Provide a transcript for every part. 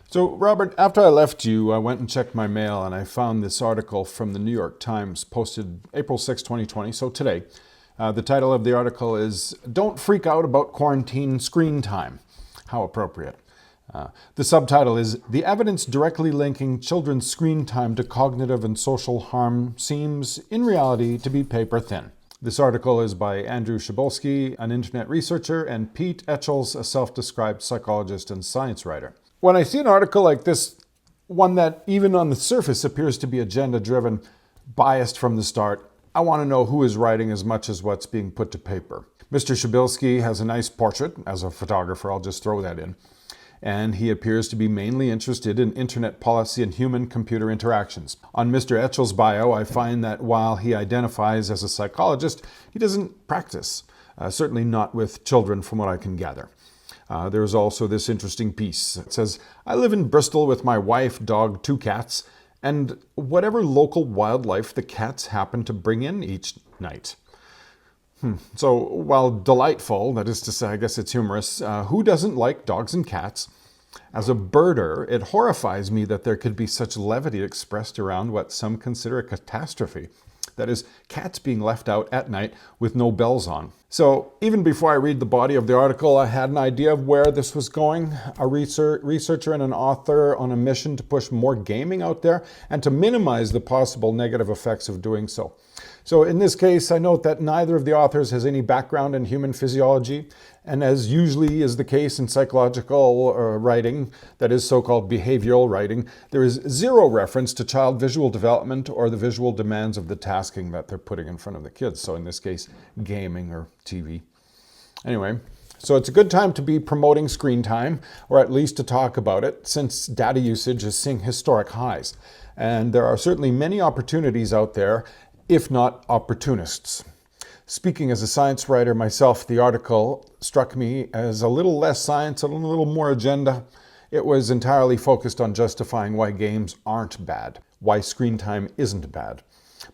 So, Robert, after I left you, I went and checked my mail and I found this article from the New York Times posted April 6, 2020, so today. The title of the article is Don't Freak Out About Quarantine Screen Time. How appropriate. The subtitle is The Evidence Directly Linking Children's Screen Time to Cognitive and Social Harm Seems, in reality, to be paper thin. This article is by Andrew Shabolsky, an internet researcher, and Pete Etchells, a self-described psychologist and science writer. When I see an article like this, one that even on the surface appears to be agenda-driven, biased from the start, I want to know who is writing as much as what's being put to paper. Mr. Shabilsky has a nice portrait. As a photographer, I'll just throw that in. And he appears to be mainly interested in internet policy and human-computer interactions. On Mr. Etchell's bio, I find that while he identifies as a psychologist, he doesn't practice, certainly not with children from what I can gather. There's also this interesting piece. It says, I live in Bristol with my wife, dog, 2 cats, and whatever local wildlife the cats happen to bring in each night. So while delightful, that is to say, I guess it's humorous, who doesn't like dogs and cats? As a birder, it horrifies me that there could be such levity expressed around what some consider a catastrophe. That is, cats being left out at night with no bells on. So even before I read the body of the article, I had an idea of where this was going. A researcher and an author on a mission to push more gaming out there and to minimize the possible negative effects of doing so. So in this case, I note that neither of the authors has any background in human physiology, and as usually is the case in psychological writing, that is so-called behavioral writing, there is zero reference to child visual development or the visual demands of the tasking that they're putting in front of the kids. So in this case, gaming or TV. Anyway, so it's a good time to be promoting screen time, or at least to talk about it, since data usage is seeing historic highs. And there are certainly many opportunities out there, if not opportunists. Speaking as a science writer myself, the article struck me as a little less science and a little more agenda. It was entirely focused on justifying why games aren't bad, why screen time isn't bad.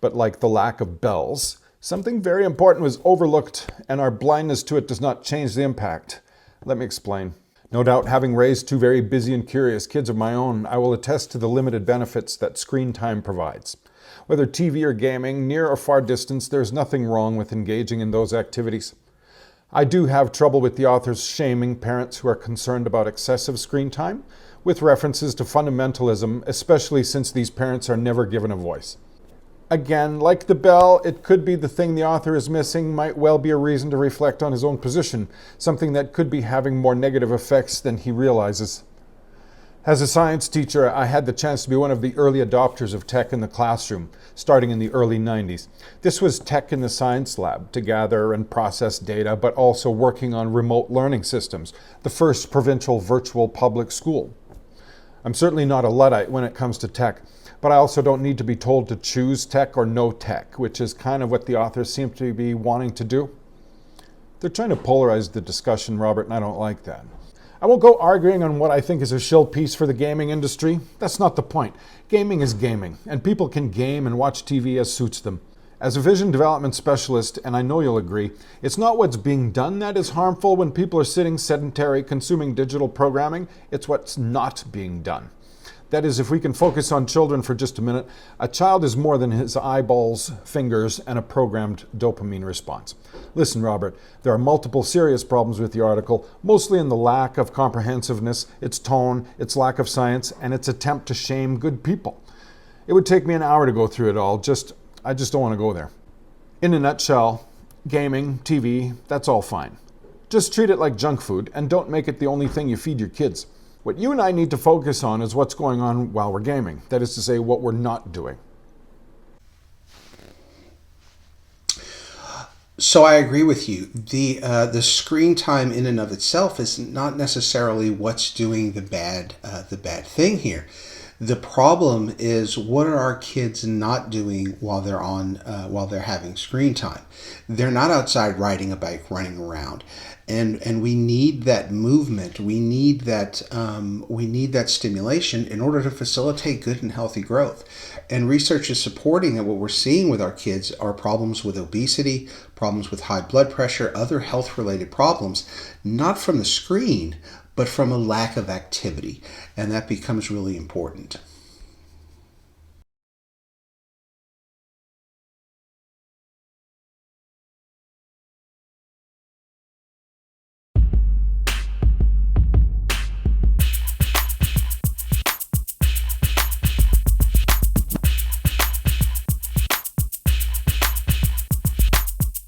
But like the lack of bells, something very important was overlooked, and our blindness to it does not change the impact. Let me explain. No doubt, having raised 2 very busy and curious kids of my own, I will attest to the limited benefits that screen time provides. Whether TV or gaming, near or far distance, there's nothing wrong with engaging in those activities. I do have trouble with the authors shaming parents who are concerned about excessive screen time, with references to fundamentalism, especially since these parents are never given a voice. Again, like the bell, it could be the thing the author is missing might well be a reason to reflect on his own position, something that could be having more negative effects than he realizes. As a science teacher, I had the chance to be one of the early adopters of tech in the classroom, starting in the early 90s. This was tech in the science lab to gather and process data, but also working on remote learning systems, the first provincial virtual public school. I'm certainly not a Luddite when it comes to tech, but I also don't need to be told to choose tech or no tech, which is kind of what the authors seem to be wanting to do. They're trying to polarize the discussion, Robert, and I don't like that. I won't go arguing on what I think is a shill piece for the gaming industry. That's not the point. Gaming is gaming, and people can game and watch TV as suits them. As a vision development specialist, and I know you'll agree, it's not what's being done that is harmful when people are sitting sedentary consuming digital programming, it's what's not being done. That is, if we can focus on children for just a minute, a child is more than his eyeballs, fingers, and a programmed dopamine response. Listen, Robert, there are multiple serious problems with the article, mostly in the lack of comprehensiveness, its tone, its lack of science, and its attempt to shame good people. It would take me an hour to go through it all, I just don't want to go there. In a nutshell, gaming, TV, that's all fine. Just treat it like junk food, and don't make it the only thing you feed your kids. What you and I need to focus on is what's going on while we're gaming. That is to say, what we're not doing. So I agree with you. The screen time in and of itself is not necessarily what's doing the bad thing here. The problem is, what are our kids not doing while they're having screen time? They're not outside riding a bike, running around. And we need that movement. We need that stimulation in order to facilitate good and healthy growth. And research is supporting that what we're seeing with our kids are problems with obesity, problems with high blood pressure, other health-related problems, not from the screen, but from a lack of activity, and that becomes really important.